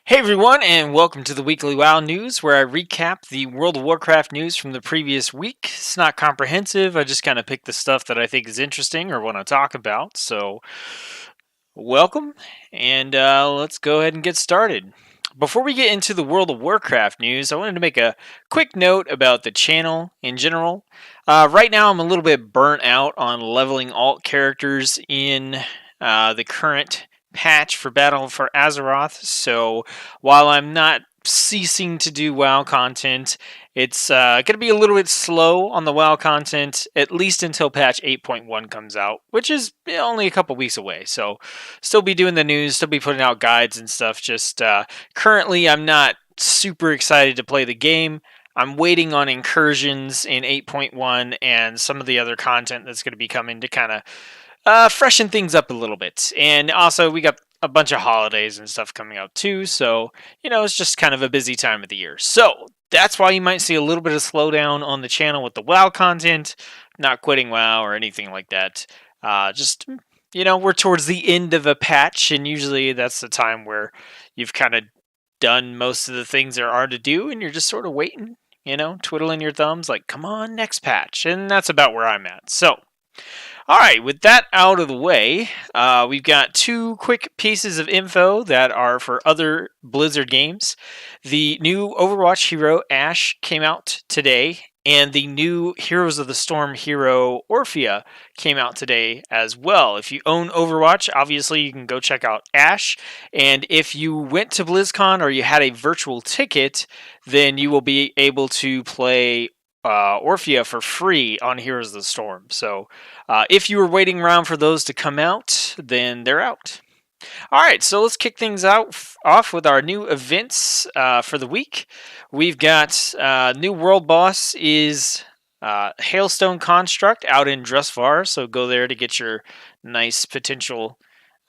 Hey everyone, and welcome to the weekly WoW news, where I recap the World of Warcraft news from the previous week. It's not comprehensive. I just kind of pick the stuff that I think is interesting or want to talk about. So, welcome, and let's go ahead and get started. Before we get into the World of Warcraft news, I wanted to make a quick note about the channel in general. Right now, I'm a little bit burnt out on leveling alt characters in the current patch for Battle for Azeroth. So while I'm not ceasing to do WoW content, it's going to be a little bit slow on the WoW content, at least until patch 8.1 comes out, which is only a couple weeks away. So still be doing the news, still be putting out guides and stuff. Just currently, I'm not super excited to play the game. I'm waiting on incursions in 8.1 and some of the other content that's going to be coming to kind of freshen things up a little bit. And also, we got a bunch of holidays and stuff coming up too. So, it's just kind of a busy time of the year. So, that's why you might see a little bit of slowdown on the channel with the WoW content. Not quitting WoW or anything like that. Just, we're towards the end of a patch, and usually that's the time where you've kind of done most of the things there are to do, and you're just sort of waiting, twiddling your thumbs, like, come on, next patch. And that's about where I'm at. So, all right, with that out of the way, we've got two quick pieces of info that are for other Blizzard games. The new Overwatch hero, Ashe, came out today, and the new Heroes of the Storm hero, Orphea, came out today as well. If you own Overwatch, obviously you can go check out Ashe, and if you went to BlizzCon or you had a virtual ticket, then you will be able to play Orphea for free on Heroes of the Storm. So if you were waiting around for those to come out, then they're out. All right, so let's kick things off with our new events for the week. We've got new world boss is Hailstone Construct out in Drustvar, so go there to get your nice potential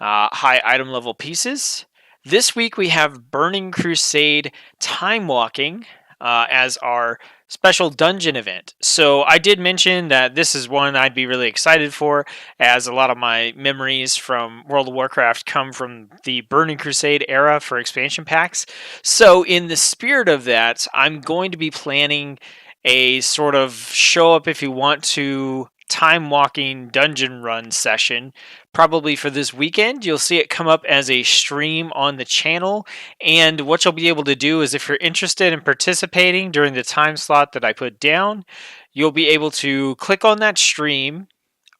high item level pieces. This week we have Burning Crusade Time Walking as our special dungeon event. So I did mention that this is one I'd be really excited for, as a lot of my memories from World of Warcraft come from the Burning Crusade era for expansion packs. So in the spirit of that, I'm going to be planning a sort of show up if you want to time walking dungeon run session, probably for this weekend. You'll see it come up as a stream on the channel, and what you'll be able to do is, if you're interested in participating during the time slot that I put down, you'll be able to click on that stream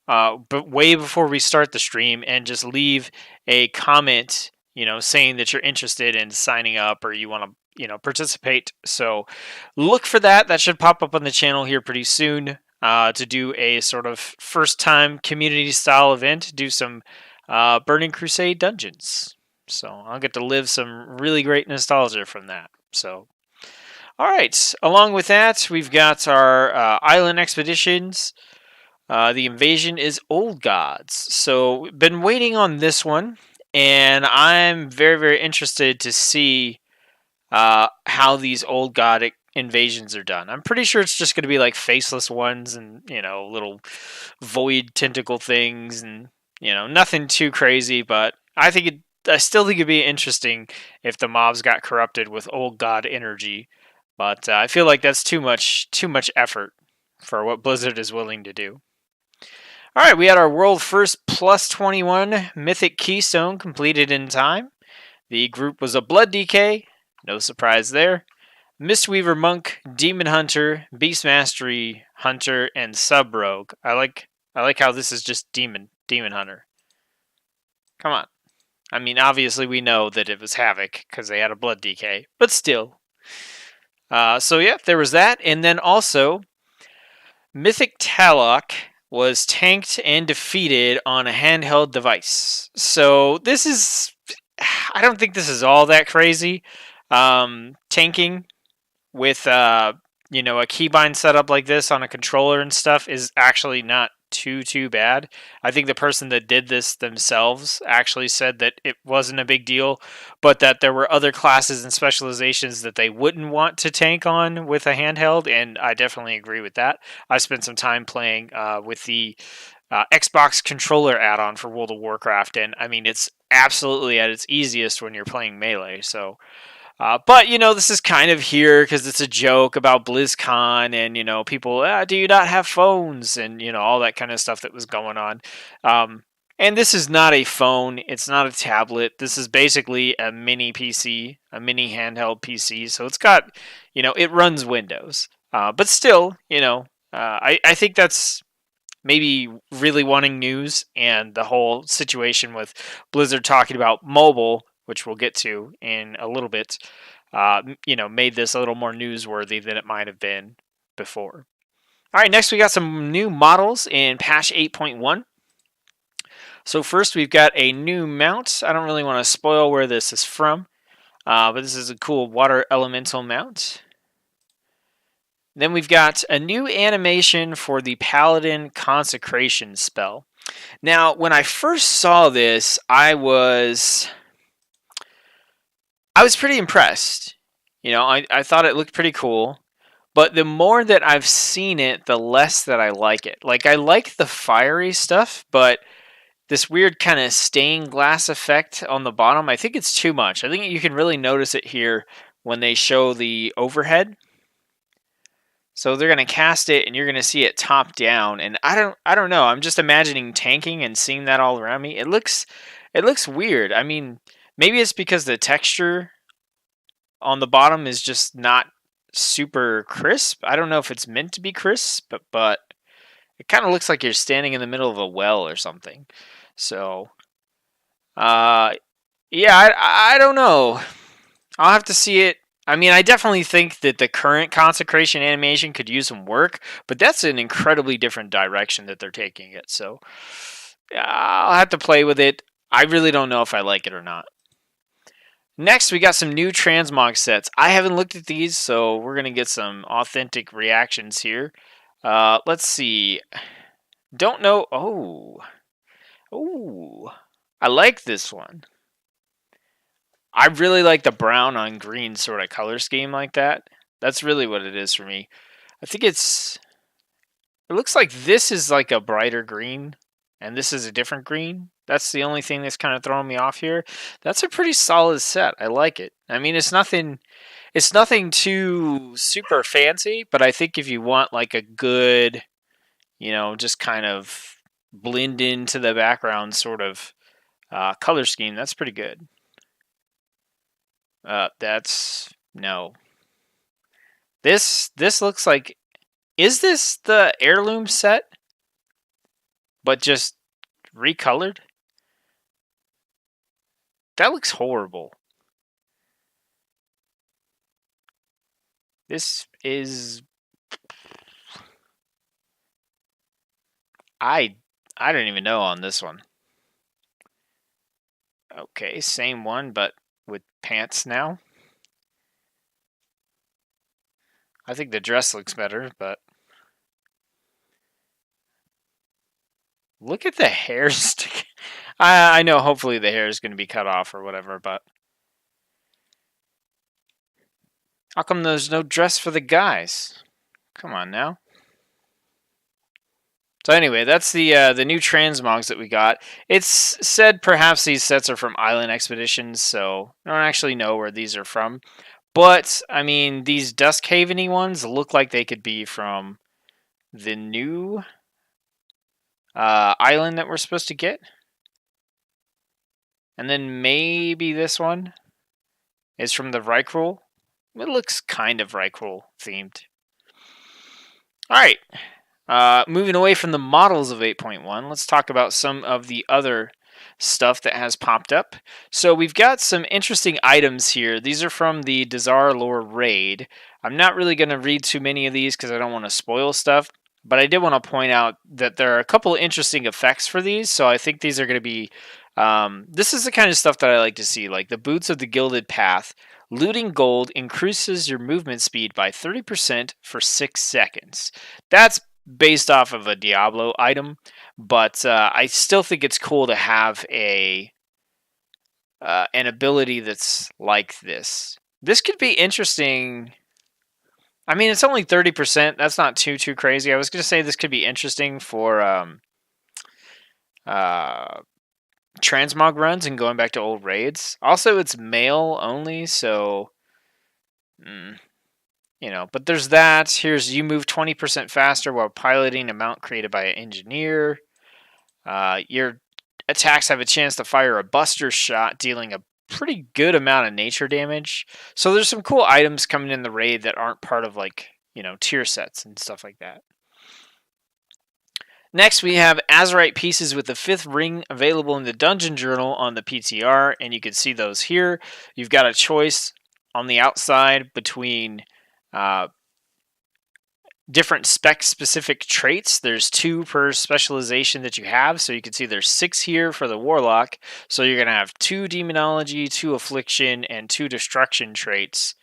but way before we start the stream, and just leave a comment, saying that you're interested in signing up or you want to participate. So look for that. That should pop up on the channel here pretty soon. To do a sort of first time community style event, do some Burning Crusade dungeons. So I'll get to live some really great nostalgia from that. So, all right. Along with that, we've got our island expeditions. The invasion is Old Gods. So, been waiting on this one, and I'm very, very interested to see how these Old God invasions are done. I'm pretty sure it's just going to be like faceless ones and, little void tentacle things and, nothing too crazy, but I still think it'd be interesting if the mobs got corrupted with Old God energy. But I feel like that's too much effort for what Blizzard is willing to do. All right, we had our world first plus 21 Mythic Keystone completed in time. The group was a Blood DK, no surprise there. Mistweaver Monk, Demon Hunter, Beast Mastery Hunter, and Sub Rogue. I like how this is just Demon Hunter. Come on. I mean, obviously we know that it was Havoc because they had a Blood DK, but still. So yeah, there was that, and then also Mythic Talok was tanked and defeated on a handheld device. So this is, I don't think this is all that crazy. Tanking with a keybind setup like this on a controller and stuff is actually not too bad. I think the person that did this themselves actually said that it wasn't a big deal, but that there were other classes and specializations that they wouldn't want to tank on with a handheld, and I definitely agree with that. I spent some time playing with the Xbox controller add-on for World of Warcraft, and I mean, it's absolutely at its easiest when you're playing melee. So, but this is kind of here because it's a joke about BlizzCon, and people, do you not have phones, and all that kind of stuff that was going on. Um, and this is not a phone; it's not a tablet. This is basically a mini PC, a mini handheld PC. So it's got, it runs Windows, but still, I think that's maybe really wanting news, and the whole situation with Blizzard talking about mobile, which we'll get to in a little bit, made this a little more newsworthy than it might have been before. All right, next we got some new models in patch 8.1. So first we've got a new mount. I don't really want to spoil where this is from, but this is a cool water elemental mount. Then we've got a new animation for the Paladin Consecration spell. Now, when I first saw this, I was pretty impressed. I thought it looked pretty cool. But the more that I've seen it, the less that I like it. Like, I like the fiery stuff, but this weird kind of stained glass effect on the bottom, I think it's too much. I think you can really notice it here when they show the overhead. So they're going to cast it, and you're going to see it top down. And I don't know. I'm just imagining tanking and seeing that all around me. It looks weird. I mean, maybe it's because the texture on the bottom is just not super crisp. I don't know if it's meant to be crisp, but it kind of looks like you're standing in the middle of a well or something. So, yeah, I don't know. I'll have to see it. I mean, I definitely think that the current consecration animation could use some work, but that's an incredibly different direction that they're taking it. So, I'll have to play with it. I really don't know if I like it or not. Next, we got some new transmog sets. I haven't looked at these, so we're going to get some authentic reactions here. Let's see. Don't know. Oh, I like this one. I really like the brown on green sort of color scheme like that. That's really what it is for me. I think it looks like this is like a brighter green, and this is a different green. That's the only thing that's kind of throwing me off here. That's a pretty solid set. I like it. I mean, it's nothing too super fancy, but I think if you want like a good, just kind of blend into the background sort of color scheme, that's pretty good. That's no. This looks like, is this the heirloom set, but just recolored? That looks horrible. This is, I don't even know on this one. Okay, same one, but with pants now. I think the dress looks better, but look at the hair stick. I know hopefully the hair is going to be cut off or whatever, but how come there's no dress for the guys? Come on now. So anyway, that's the new transmogs that we got. It's said perhaps these sets are from Island Expeditions, so I don't actually know where these are from. But, I mean, these Duskhaven-y ones look like they could be from the new island that we're supposed to get. And then maybe this one is from the Vrykul. It looks kind of Vrykul themed. Alright. Moving away from the models of 8.1, let's talk about some of the other stuff that has popped up. So we've got some interesting items here. These are from the Dazar Lore raid. I'm not really going to read too many of these because I don't want to spoil stuff, but I did want to point out that there are a couple of interesting effects for these, so I think these are going to be... this is the kind of stuff that I like to see, like the Boots of the Gilded Path. Looting gold increases your movement speed by 30% for 6 seconds. That's based off of a Diablo item, but I still think it's cool to have an ability that's like this. This could be interesting. I mean, it's only 30%. That's not too crazy. I was going to say this could be interesting for transmog runs and going back to old raids. Also, it's mail only, so but there's that. Here's you move 20% faster while piloting a mount created by an engineer. Your attacks have a chance to fire a buster shot, dealing a pretty good amount of nature damage. So there's some cool items coming in the raid that aren't part of tier sets and stuff like that. Next, we have Azerite pieces with the 5th ring available in the Dungeon Journal on the PTR, and you can see those here. You've got a choice on the outside between different spec-specific traits. There's 2 per specialization that you have, so you can see there's 6 here for the Warlock. So you're going to have 2 Demonology, 2 Affliction, and 2 Destruction traits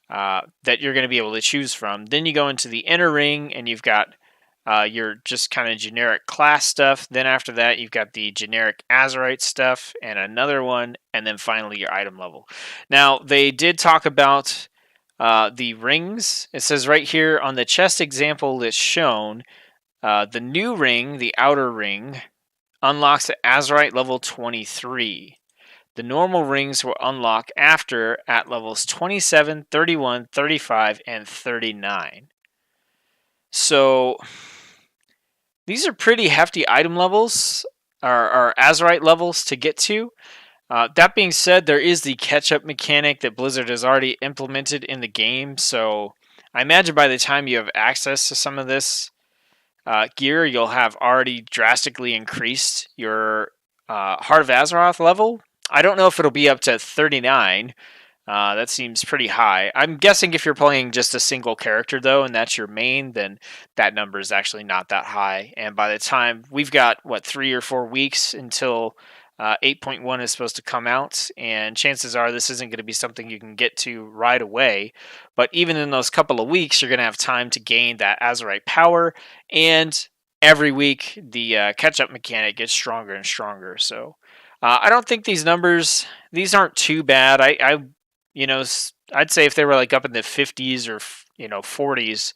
that you're going to be able to choose from. Then you go into the Inner Ring, and you've got your just kind of generic class stuff. Then after that, you've got the generic Azerite stuff and another one, and then finally your item level. Now, they did talk about the rings. It says right here on the chest example that's shown, the new ring, the outer ring, unlocks at Azerite level 23. The normal rings will unlock after at levels 27, 31, 35, and 39. So these are pretty hefty item levels, or Azerite levels to get to. That being said, there is the catch-up mechanic that Blizzard has already implemented in the game, so I imagine by the time you have access to some of this gear, you'll have already drastically increased your Heart of Azeroth level. I don't know if it'll be up to 39. That seems pretty high. I'm guessing if you're playing just a single character, though, and that's your main, then that number is actually not that high. And by the time we've got, 3 or 4 weeks until 8.1 is supposed to come out, and chances are this isn't going to be something you can get to right away. But even in those couple of weeks, you're going to have time to gain that Azerite power, and every week the catch-up mechanic gets stronger and stronger. So I don't think these numbers, these aren't too bad. I'd say if they were up in the 50s or 40s,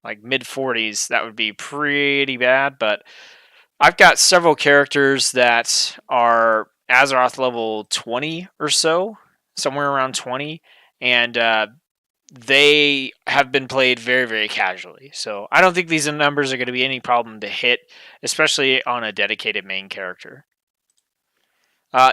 like mid 40s, that would be pretty bad. But I've got several characters that are Azeroth level 20 or so, somewhere around 20, and they have been played very, very casually. So I don't think these numbers are going to be any problem to hit, especially on a dedicated main character.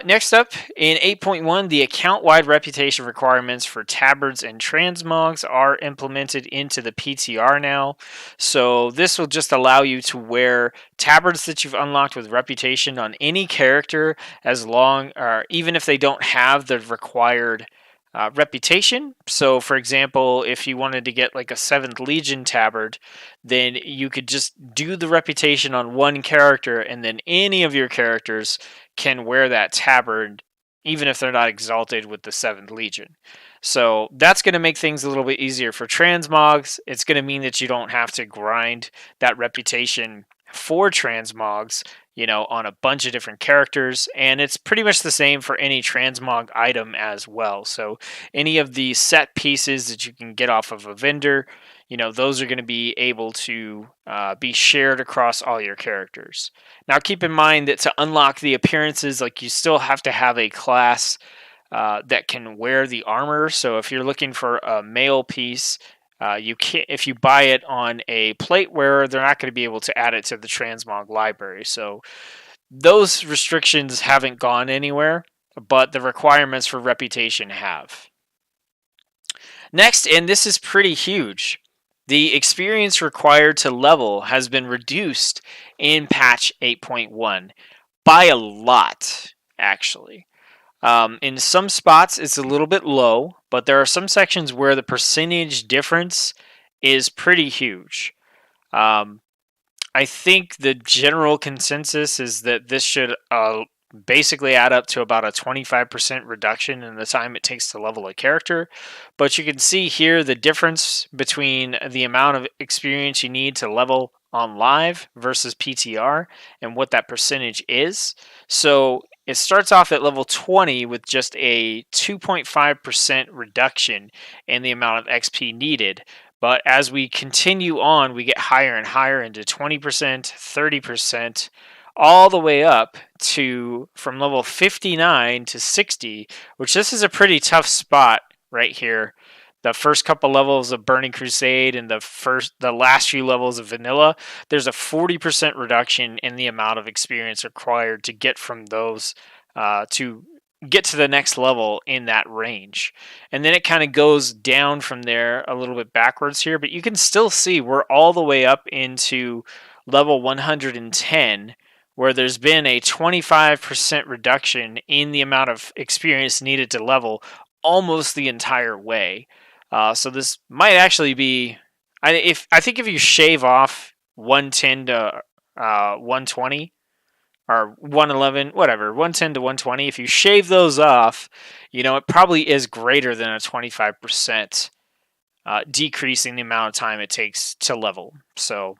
Next up, in 8.1, the account-wide reputation requirements for tabards and transmogs are implemented into the PTR now. So this will just allow you to wear tabards that you've unlocked with reputation on any character, as long, or even if they don't have the required reputation. So, for example, if you wanted to get like a 7th Legion tabard, then you could just do the reputation on one character, and then any of your characters can wear that tabard, even if they're not exalted with the 7th Legion. So that's going to make things a little bit easier for transmogs. It's going to mean that you don't have to grind that reputation for transmogs, on a bunch of different characters, and it's pretty much the same for any transmog item as well. So any of the set pieces that you can get off of a vendor, those are going to be able to be shared across all your characters. Now keep in mind that to unlock the appearances, you still have to have a class that can wear the armor. So if you're looking for a male piece, you can't, if you buy it on a plate wearer, they're not going to be able to add it to the transmog library. So those restrictions haven't gone anywhere, but the requirements for reputation have. Next, and this is pretty huge, the experience required to level has been reduced in patch 8.1 by a lot, actually. In some spots, it's a little bit low, but there are some sections where the percentage difference is pretty huge. I think the general consensus is that this should basically add up to about a 25% reduction in the time it takes to level a character. But you can see here the difference between the amount of experience you need to level on live versus PTR and what that percentage is. So it starts off at level 20 with just a 2.5% reduction in the amount of XP needed. But as we continue on, we get higher and higher into 20%, 30%, all the way up to from level 59 to 60, which this is a pretty tough spot right here. The first couple levels of Burning Crusade and the last few levels of Vanilla, there's a 40% reduction in the amount of experience required to get from those to get to the next level in that range. And then it kind of goes down from there a little bit backwards here, but you can still see we're all the way up into level 110, where there's been a 25% reduction in the amount of experience needed to level almost the entire way. So this might actually be, I think if you shave off 110 to 120 or 111, whatever, 110 to 120, if you shave those off, it probably is greater than a 25% decreasing the amount of time it takes to level. So,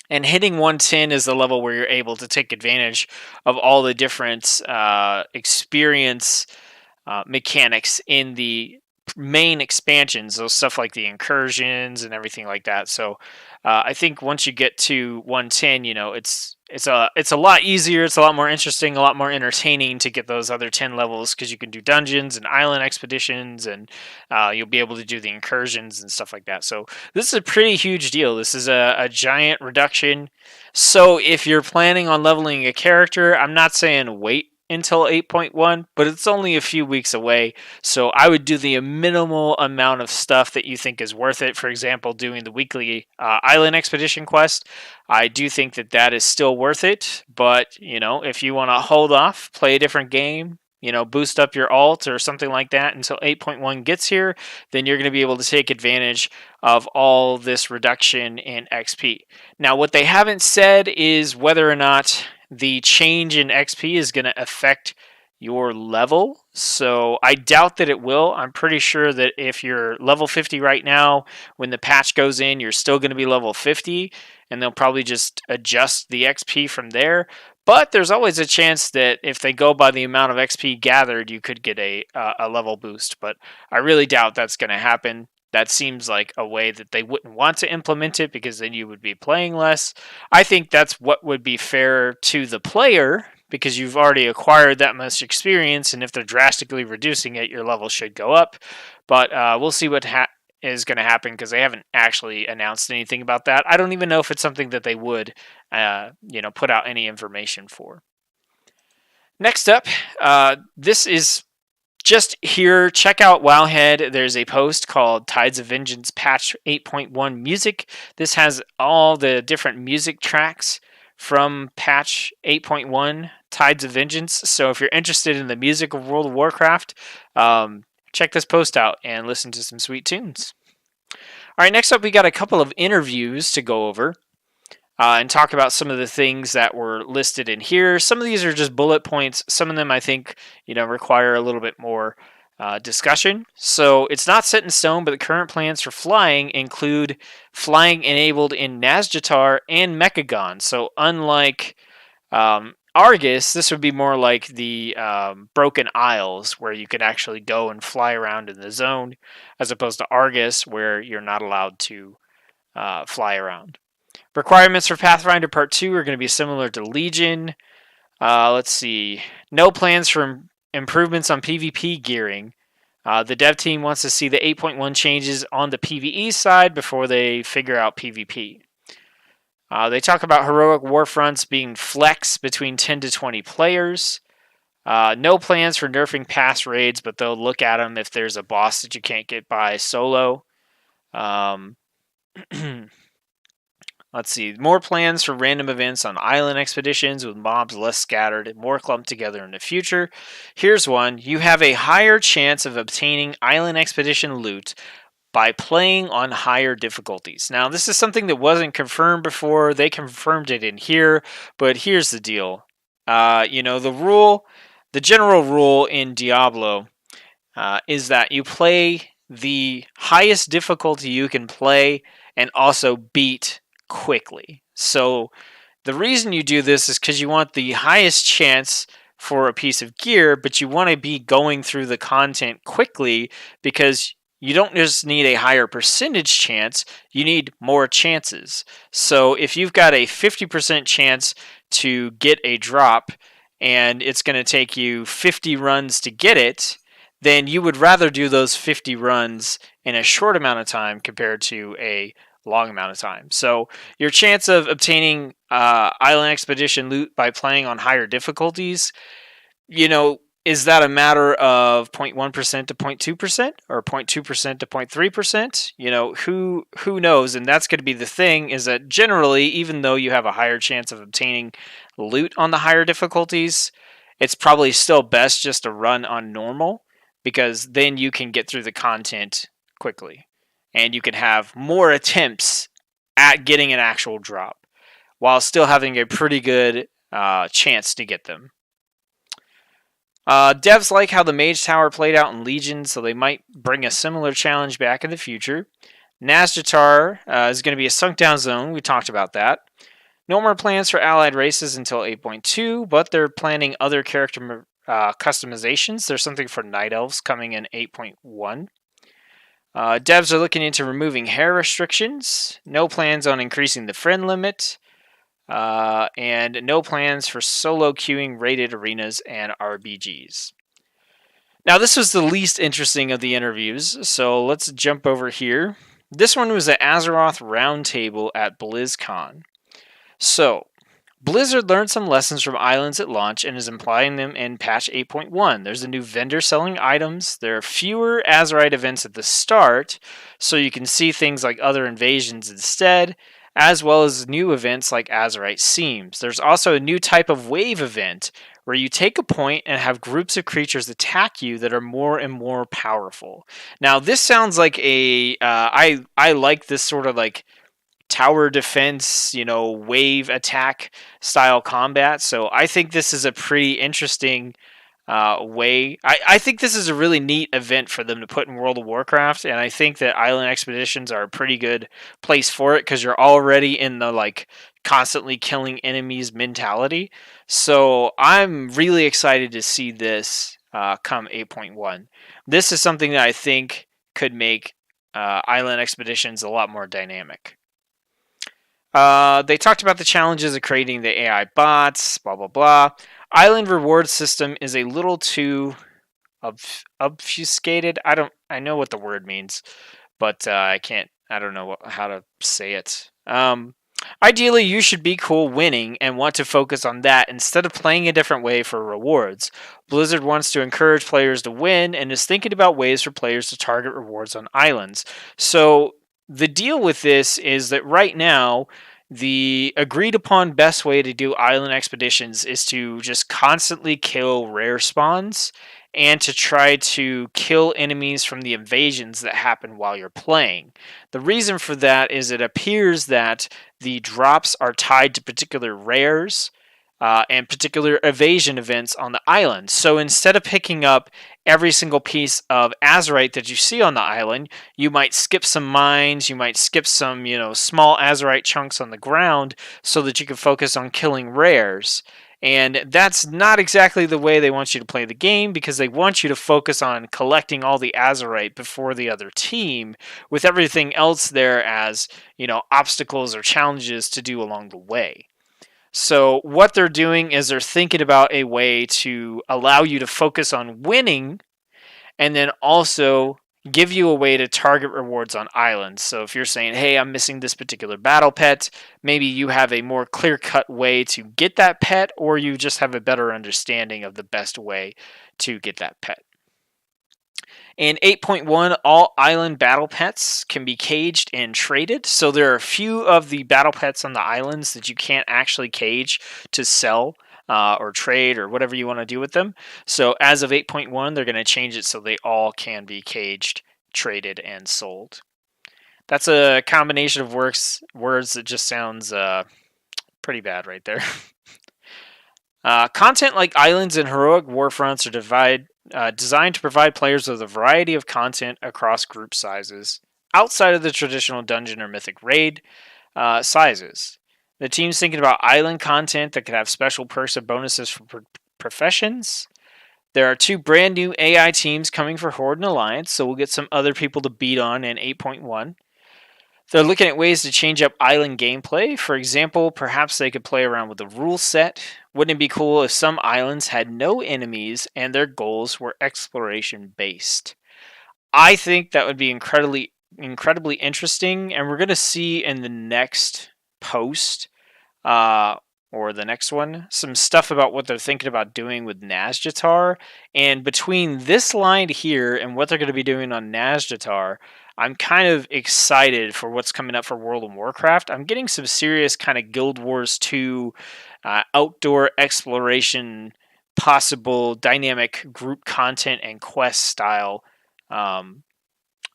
and hitting 110 is the level where you're able to take advantage of all the different experience mechanics in the main expansions, so stuff like the incursions and everything like that. So I think once you get to 110, it's a lot easier, it's a lot more interesting, a lot more entertaining to get those other 10 levels, because you can do dungeons and island expeditions, and you'll be able to do the incursions and stuff like that. So this is a pretty huge deal. This is a giant reduction. So if you're planning on leveling a character, I'm not saying wait until 8.1, but it's only a few weeks away, so I would do the minimal amount of stuff that you think is worth it. For example, doing the weekly island expedition quest. I do think that is still worth it, but if you want to hold off, play a different game, boost up your alt or something like that until 8.1 gets here, then you're going to be able to take advantage of all this reduction in XP. Now, what they haven't said is whether or not the change in XP is going to affect your level. So I doubt that it will. I'm pretty sure that if you're level 50 right now, when the patch goes in, you're still going to be level 50, and they'll probably just adjust the XP from there. But there's always a chance that if they go by the amount of XP gathered, you could get a level boost. But I really doubt that's going to happen. That seems like a way that they wouldn't want to implement it, because then you would be playing less. I think that's what would be fair to the player, because you've already acquired that much experience, and if they're drastically reducing it, your level should go up. But we'll see what is going to happen, because they haven't actually announced anything about that. I don't even know if it's something that they would put out any information for. Next up, this is just here, check out Wowhead. There's a post called Tides of Vengeance Patch 8.1 Music. This has all the different music tracks from Patch 8.1 Tides of Vengeance. So if you're interested in the music of World of Warcraft, check this post out and listen to some sweet tunes. All right, next up we got a couple of interviews to go over. And talk about some of the things that were listed in here. Some of these are just bullet points. Some of them I think require a little bit more discussion. So it's not set in stone, but the current plans for flying include flying enabled in Nazjatar and Mechagon. So unlike Argus, this would be more like the Broken Isles, where you can actually go and fly around in the zone, as opposed to Argus, where you're not allowed to fly around. Requirements for Pathfinder Part 2 are going to be similar to Legion. Let's see. No plans for improvements on PvP gearing. The dev team wants to see the 8.1 changes on the PvE side before they figure out PvP. They talk about heroic warfronts being flex between 10 to 20 players. No plans for nerfing pass raids, but they'll look at them if there's a boss that you can't get by solo. Let's see. More plans for random events on island expeditions with mobs less scattered and more clumped together in the future. Here's one. You have a higher chance of obtaining island expedition loot by playing on higher difficulties. Now, this is something that wasn't confirmed before. They confirmed it in here, but here's the deal. The general rule in Diablo is that you play the highest difficulty you can play and also beat quickly. So the reason you do this is because you want the highest chance for a piece of gear, but you want to be going through the content quickly, because you don't just need a higher percentage chance, you need more chances. So if you've got a 50% chance to get a drop, and it's going to take you 50 runs to get it, then you would rather do those 50 runs in a short amount of time compared to a long amount of time. So your chance of obtaining island expedition loot by playing on higher difficulties, is that a matter of 0.1% to 0.2% or 0.2% to 0.3%? Who knows? And that's going to be the thing, is that generally, even though you have a higher chance of obtaining loot on the higher difficulties, it's probably still best just to run on normal, because then you can get through the content quickly and you can have more attempts at getting an actual drop while still having a pretty good chance to get them. Devs like how the Mage Tower played out in Legion, so they might bring a similar challenge back in the future. Nazjatar is going to be a sunk down zone. We talked about that. No more plans for allied races until 8.2, but they're planning other character customizations. There's something for Night Elves coming in 8.1. Devs are looking into removing hair restrictions. No plans on increasing the friend limit. And no plans for solo queuing rated arenas and RBGs. Now, this was the least interesting of the interviews, so let's jump over here. This one was at Azeroth Roundtable at BlizzCon. So, Blizzard learned some lessons from islands at launch and is applying them in patch 8.1. There's a new vendor selling items. There are fewer Azerite events at the start, so you can see things like other invasions instead, as well as new events like Azerite Seams. There's also a new type of wave event where you take a point and have groups of creatures attack you that are more and more powerful. Now, this sounds like I like this sort of like tower defense, wave attack style combat. So I think this is a pretty interesting way. I think this is a really neat event for them to put in World of Warcraft, and I think that island expeditions are a pretty good place for it because you're already in the constantly killing enemies mentality. So I'm really excited to see this come 8.1. This is something that I think could make island expeditions a lot more dynamic. They talked about the challenges of creating the AI bots, blah, blah, blah. Island reward system is a little too obfuscated. I know what the word means, but I don't know how to say it. Ideally, you should be cool winning and want to focus on that instead of playing a different way for rewards. Blizzard wants to encourage players to win and is thinking about ways for players to target rewards on islands. So the deal with this is that right now, the agreed upon best way to do island expeditions is to just constantly kill rare spawns and to try to kill enemies from the invasions that happen while you're playing. The reason for that is it appears that the drops are tied to particular rares and particular evasion events on the island. So instead of picking up every single piece of Azerite that you see on the island, you might skip some mines, you might skip some, small Azerite chunks on the ground so that you can focus on killing rares. And that's not exactly the way they want you to play the game, because they want you to focus on collecting all the Azerite before the other team, with everything else there as, obstacles or challenges to do along the way. So what they're doing is they're thinking about a way to allow you to focus on winning and then also give you a way to target rewards on islands. So if you're saying, hey, I'm missing this particular battle pet, maybe you have a more clear-cut way to get that pet, or you just have a better understanding of the best way to get that pet. In 8.1, all island battle pets can be caged and traded. So there are a few of the battle pets on the islands that you can't actually cage to sell or trade or whatever you want to do with them. So as of 8.1, they're going to change it so they all can be caged, traded, and sold. That's a combination of words that just sounds pretty bad right there. Content like islands and heroic warfronts are designed to provide players with a variety of content across group sizes, outside of the traditional dungeon or mythic raid sizes. The team's thinking about island content that could have special perks and bonuses for professions. There are 2 brand new AI teams coming for Horde and Alliance, so we'll get some other people to beat on in 8.1. They're looking at ways to change up island gameplay. For example, perhaps they could play around with the rule set. Wouldn't it be cool if some islands had no enemies and their goals were exploration based? I think that would be incredibly interesting, and we're going to see in the next post uh, or the next one some stuff about what they're thinking about doing with Nazjatar. And between this line here and what they're going to be doing on Nazjatar, I'm kind of excited for what's coming up for World of Warcraft. I'm getting some serious kind of Guild Wars 2 outdoor exploration, possible dynamic group content and quest style um,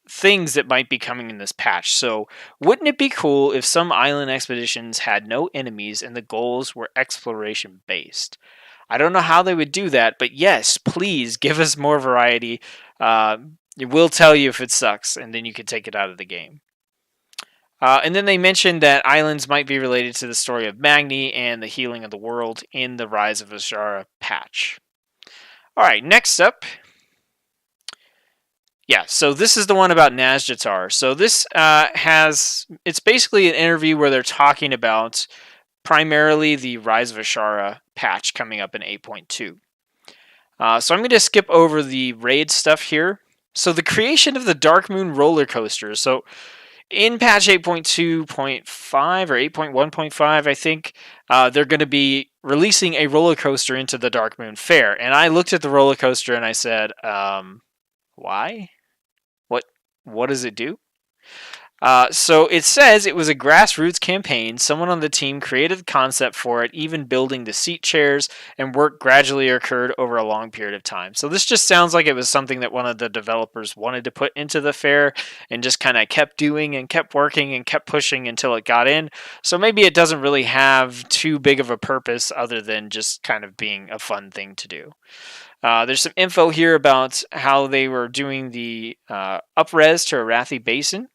things that might be coming in this patch. So, wouldn't it be cool if some island expeditions had no enemies and the goals were exploration based? I don't know how they would do that, but yes, please give us more variety. It will tell you if it sucks, and then you can take it out of the game. And then they mentioned that islands might be related to the story of Magni and the healing of the world in the Rise of Azshara patch. All right, next up. Yeah, so this is the one about Nazjatar. So this it's basically an interview where they're talking about primarily the Rise of Azshara patch coming up in 8.2. So I'm going to skip over the raid stuff here. So the creation of the Dark Moon roller coaster. So in patch 8.2.5 or 8.1.5, I think, they're going to be releasing a roller coaster into the Dark Moon Fair. And I looked at the roller coaster and I said, why? What does it do? So it says it was a grassroots campaign. Someone on the team created the concept for it, even building the seat chairs, and work gradually occurred over a long period of time. So this just sounds like it was something that one of the developers wanted to put into the fair and just kind of kept doing and kept working and kept pushing until it got in. So maybe it doesn't really have too big of a purpose other than just kind of being a fun thing to do. There's some info here about how they were doing the up-res to Arathi Basin.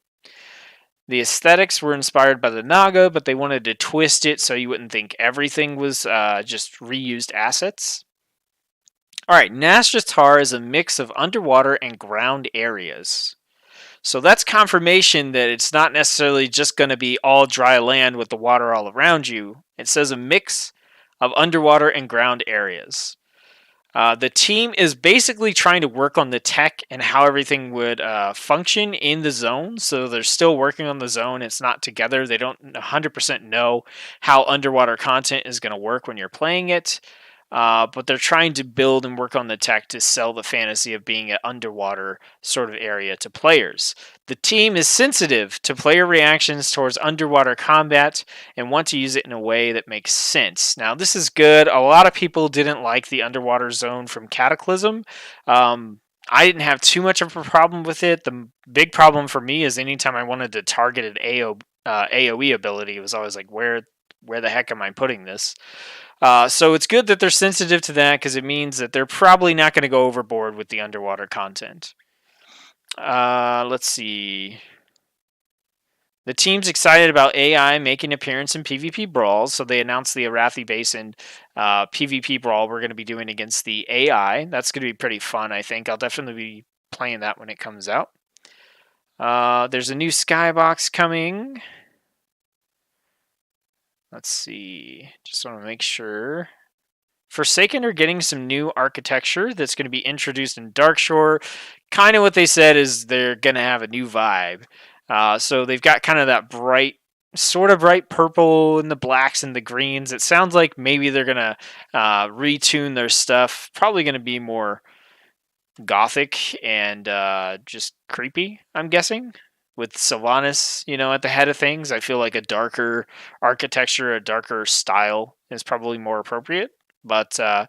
The aesthetics were inspired by the Naga, but they wanted to twist it so you wouldn't think everything was just reused assets. Alright, Nazjatar is a mix of underwater and ground areas. So that's confirmation that it's not necessarily just going to be all dry land with the water all around you. It says a mix of underwater and ground areas. The team is basically trying to work on the tech and how everything would function in the zone. So they're still working on the zone. It's not together. They don't 100% know how underwater content is going to work when you're playing it. But they're trying to build and work on the tech to sell the fantasy of being an underwater sort of area to players. The team is sensitive to player reactions towards underwater combat and want to use it in a way that makes sense. Now, this is good. A lot of people didn't like the underwater zone from Cataclysm. I didn't have too much of a problem with it. The big problem for me is anytime I wanted to target an AoE ability, it was always like, where the heck am I putting this? So it's good that they're sensitive to that because it means that they're probably not going to go overboard with the underwater content. Let's see. The team's excited about AI making an appearance in PvP brawls, so they announced the Arathi Basin PvP brawl we're going to be doing against the AI. That's going to be pretty fun, I think. I'll definitely be playing that when it comes out. There's a new skybox coming. Let's see. Just want to make sure. Forsaken are getting some new architecture that's going to be introduced in Darkshore. Kind of what they said is they're going to have a new vibe. So they've got kind of that sort of bright purple and the blacks and the greens. It sounds like maybe they're going to retune their stuff. Probably going to be more gothic and just creepy, I'm guessing. With Sylvanas, at the head of things, I feel like a darker architecture, a darker style is probably more appropriate. But I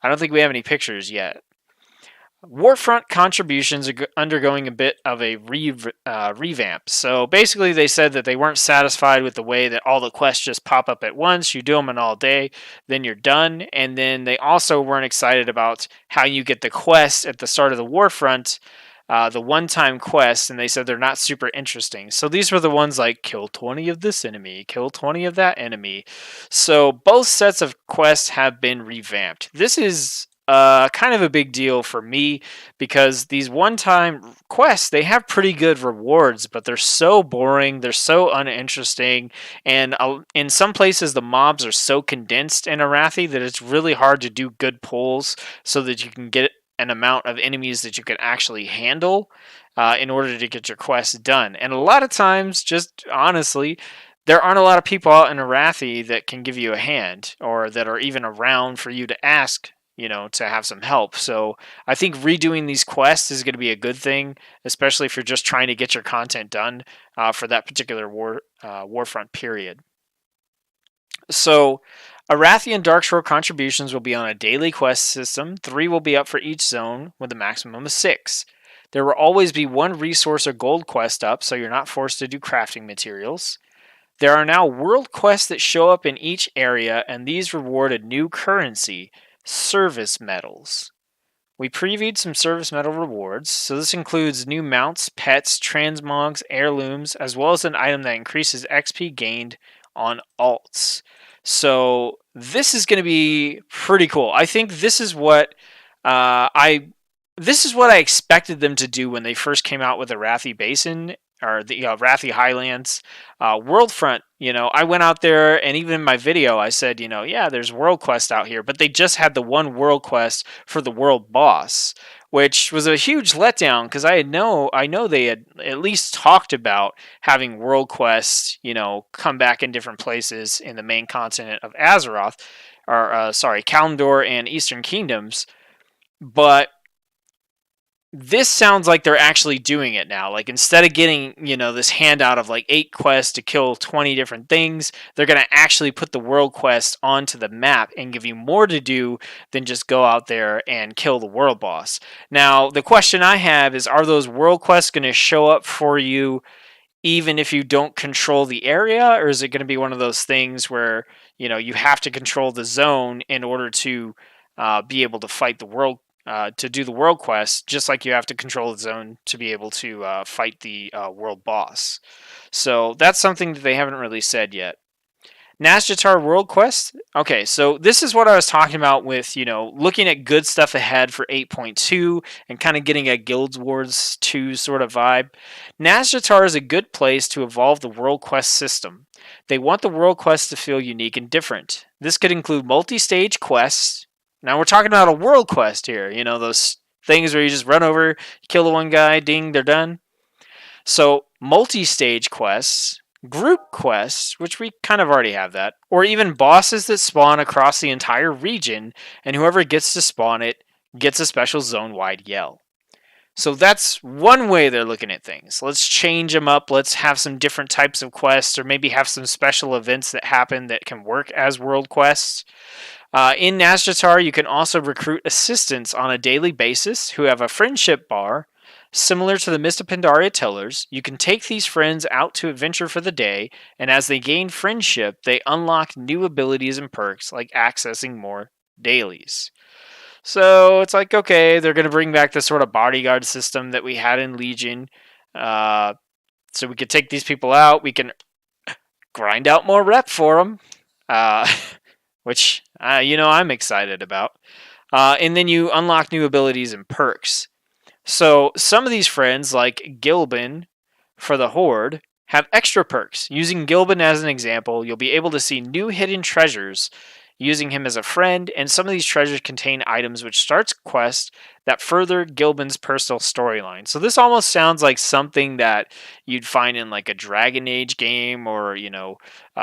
don't think we have any pictures yet. Warfront contributions are undergoing a bit of a revamp. So basically they said that they weren't satisfied with the way that all the quests just pop up at once. You do them in all day, then you're done. And then they also weren't excited about how you get the quests at the start of the Warfront, the one-time quests, and they said they're not super interesting. So these were the ones like kill 20 of this enemy, kill 20 of that enemy. So both sets of quests have been revamped. This is kind of a big deal for me because these one-time quests, they have pretty good rewards, but they're so boring, they're so uninteresting, and in some places the mobs are so condensed in Arathi that it's really hard to do good pulls so that you can get an amount of enemies that you can actually handle in order to get your quests done. And a lot of times, just honestly, there aren't a lot of people out in Arathi that can give you a hand or that are even around for you to ask, to have some help. So I think redoing these quests is going to be a good thing, especially if you're just trying to get your content done for that particular Warfront period. So Arathi and Darkshore contributions will be on a daily quest system. 3 will be up for each zone with a maximum of 6. There will always be 1 resource or gold quest up, so you're not forced to do crafting materials. There are now world quests that show up in each area, and these reward a new currency, service medals. We previewed some service medal rewards, so this includes new mounts, pets, transmogs, heirlooms, as well as an item that increases XP gained on alts. So this is going to be pretty cool. I think this is what I expected them to do when they first came out with the Arathi Basin or the Arathi Highlands. Worldfront, I went out there and even in my video I said, yeah, there's world quest out here, but they just had the one world quest for the world boss, which was a huge letdown because I know they had at least talked about having world quests, come back in different places in the main continent of Azeroth, or Kalimdor and Eastern Kingdoms, but this sounds like they're actually doing it now. Like instead of getting, this handout of like 8 quests to kill 20 different things, they're going to actually put the world quest onto the map and give you more to do than just go out there and kill the world boss. Now, the question I have is, are those world quests going to show up for you even if you don't control the area, or is it going to be one of those things where, you have to control the zone in order to be able to fight the world to do the world quest, just like you have to control the zone to be able to fight the world boss. So that's something that they haven't really said yet. Nazjatar World Quest. Okay, so this is what I was talking about with, looking at good stuff ahead for 8.2 and kind of getting a Guild Wars 2 sort of vibe. Nazjatar is a good place to evolve the World Quest system. They want the World Quest to feel unique and different. This could include multi-stage quests. Now we're talking about a world quest here, those things where you just run over, kill the one guy, ding, they're done. So multi-stage quests, group quests, which we kind of already have that, or even bosses that spawn across the entire region, and whoever gets to spawn it gets a special zone-wide yell. So that's one way they're looking at things. Let's change them up. Let's have some different types of quests, or maybe have some special events that happen that can work as world quests. In Nazjatar, you can also recruit assistants on a daily basis who have a friendship bar. Similar to the Mist of Pandaria Tellers, you can take these friends out to adventure for the day, and as they gain friendship, they unlock new abilities and perks like accessing more dailies. So it's like, okay, they're going to bring back the sort of bodyguard system that we had in Legion. So we could take these people out, we can grind out more rep for them. Which, I'm excited about. And then you unlock new abilities and perks. So some of these friends, like Gilbin for the Horde, have extra perks. Using Gilbin as an example, you'll be able to see new hidden treasures using him as a friend, and some of these treasures contain items which starts quests that further Gilbin's personal storyline. So this almost sounds like something that you'd find in like a Dragon Age game, or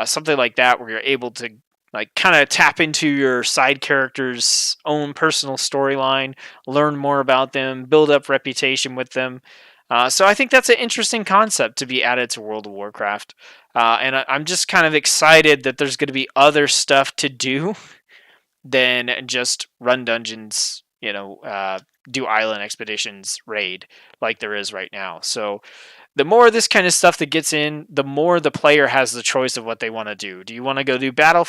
something like that, where you're able to like kind of tap into your side character's own personal storyline, learn more about them, build up reputation with them. So I think that's an interesting concept to be added to World of Warcraft. And I'm just kind of excited that there's going to be other stuff to do than just run dungeons, do island expeditions, raid, like there is right now. So the more of this kind of stuff that gets in, the more the player has the choice of what they want to do. Do you want to go do battle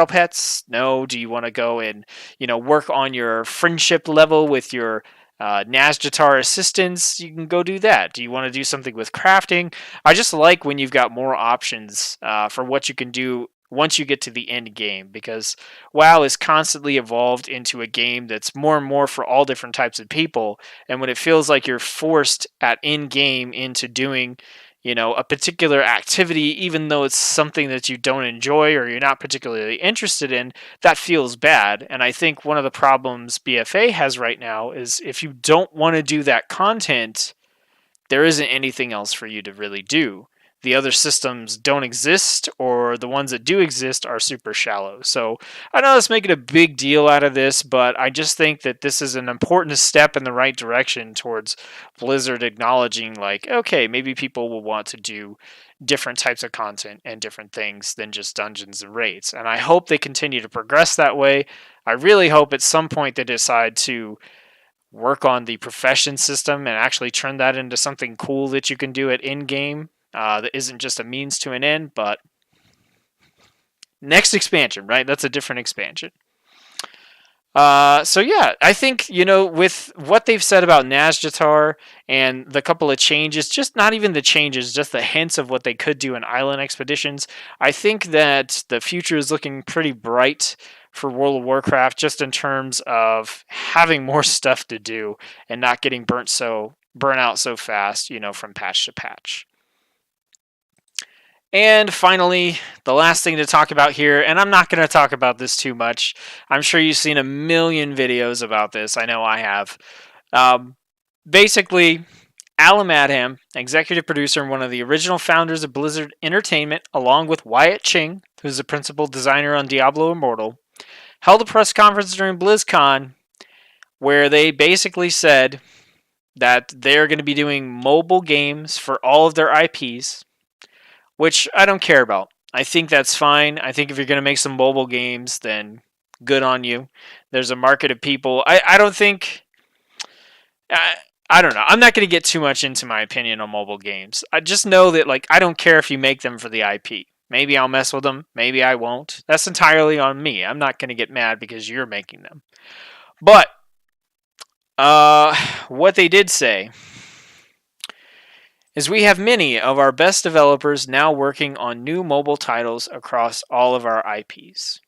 pets? No. Do you want to go and, work on your friendship level with your Nazjatar assistants? You can go do that. Do you want to do something with crafting? I just like when you've got more options for what you can do once you get to the end game, because WoW is constantly evolved into a game that's more and more for all different types of people. And when it feels like you're forced at end game into doing, a particular activity, even though it's something that you don't enjoy or you're not particularly interested in, that feels bad. And I think one of the problems BFA has right now is if you don't want to do that content, there isn't anything else for you to really do. The other systems don't exist, or the ones that do exist are super shallow. So I know it's making a big deal out of this, but I just think that this is an important step in the right direction towards Blizzard acknowledging, like, okay, maybe people will want to do different types of content and different things than just dungeons and raids. And I hope they continue to progress that way. I really hope at some point they decide to work on the profession system and actually turn that into something cool that you can do at in-game that isn't just a means to an end. But next expansion, right? That's a different expansion. So yeah, I think, with what they've said about Nazjatar and the couple of changes, just not even the changes, just the hints of what they could do in island expeditions, I think that the future is looking pretty bright for World of Warcraft, just in terms of having more stuff to do and not getting burnt out so fast, from patch to patch. And finally, the last thing to talk about here, and I'm not going to talk about this too much. I'm sure you've seen a million videos about this. I know I have. Basically, Alan Madham, executive producer and one of the original founders of Blizzard Entertainment, along with Wyatt Ching, who's the principal designer on Diablo Immortal, held a press conference during BlizzCon where they basically said that they're going to be doing mobile games for all of their IPs, which I don't care about. I think that's fine. I think if you're going to make some mobile games, then good on you. There's a market of people. I don't think... I don't know. I'm not going to get too much into my opinion on mobile games. I just know that, I don't care if you make them for the IP. Maybe I'll mess with them. Maybe I won't. That's entirely on me. I'm not going to get mad because you're making them. But what they did say is we have many of our best developers now working on new mobile titles across all of our IPs.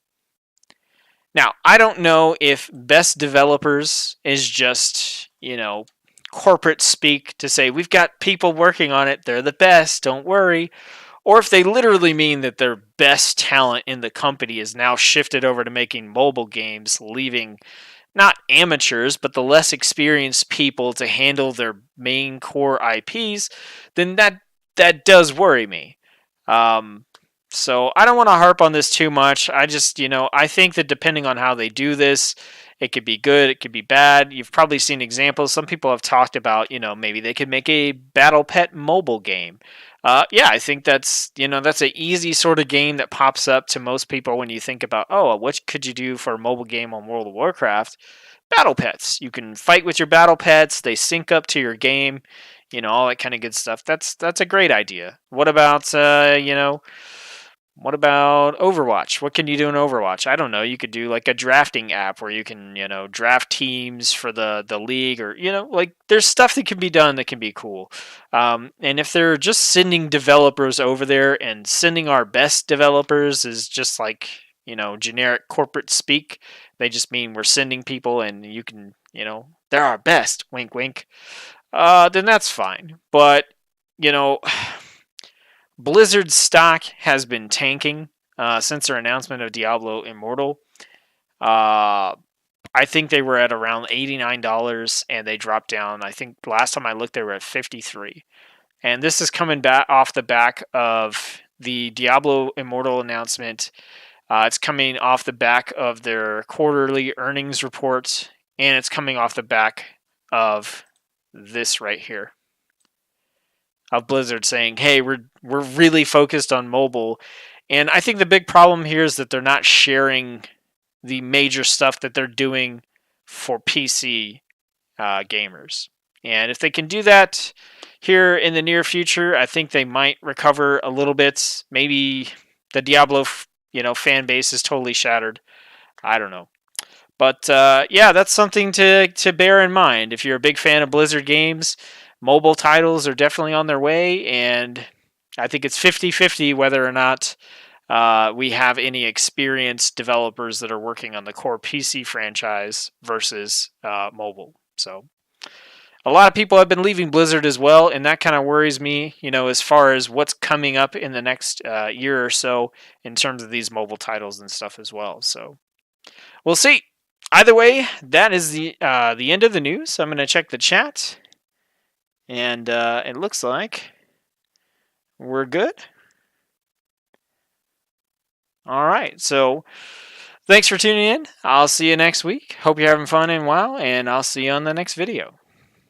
Now, I don't know if best developers is just, corporate speak to say, we've got people working on it, they're the best, don't worry. Or if they literally mean that their best talent in the company is now shifted over to making mobile games, leaving not amateurs, but the less experienced people to handle their main core IPs, then that does worry me. So I don't want to harp on this too much. I just, I think that depending on how they do this, it could be good, it could be bad. You've probably seen examples. Some people have talked about, maybe they could make a Battle Pet mobile game. Yeah, I think that's an easy sort of game that pops up to most people when you think about, what could you do for a mobile game on World of Warcraft? Battle pets. You can fight with your battle pets. They sync up to your game. All that kind of good stuff. That's a great idea. What about what about Overwatch? What can you do in Overwatch? I don't know. You could do like a drafting app where you can, draft teams for the league, or, there's stuff that can be done that can be cool. And if they're just sending developers over there, and sending our best developers is just like, generic corporate speak, they just mean we're sending people and you can, they're our best, wink, wink, then that's fine. But, Blizzard's stock has been tanking since their announcement of Diablo Immortal. I think they were at around $89 and they dropped down. I think last time I looked, they were at $53. And this is coming back off the back of the Diablo Immortal announcement. It's coming off the back of their quarterly earnings report, and it's coming off the back of this right here, of Blizzard saying, hey, we're really focused on mobile. And I think the big problem here is that they're not sharing the major stuff that they're doing for PC gamers. And if they can do that here in the near future, I think they might recover a little bit. Maybe the Diablo fan base is totally shattered. I don't know. But yeah, that's something to bear in mind. If you're a big fan of Blizzard games, mobile titles are definitely on their way, and I think it's 50-50 whether or not we have any experienced developers that are working on the core PC franchise versus mobile. So a lot of people have been leaving Blizzard as well, and that kind of worries me, as far as what's coming up in the next year or so in terms of these mobile titles and stuff as well. So we'll see. Either way, that is the end of the news. I'm going to check the chat, and it looks like we're good. All right, so thanks for tuning in. I'll see you next week. Hope you're having fun in WoW, and I'll see you on the next video.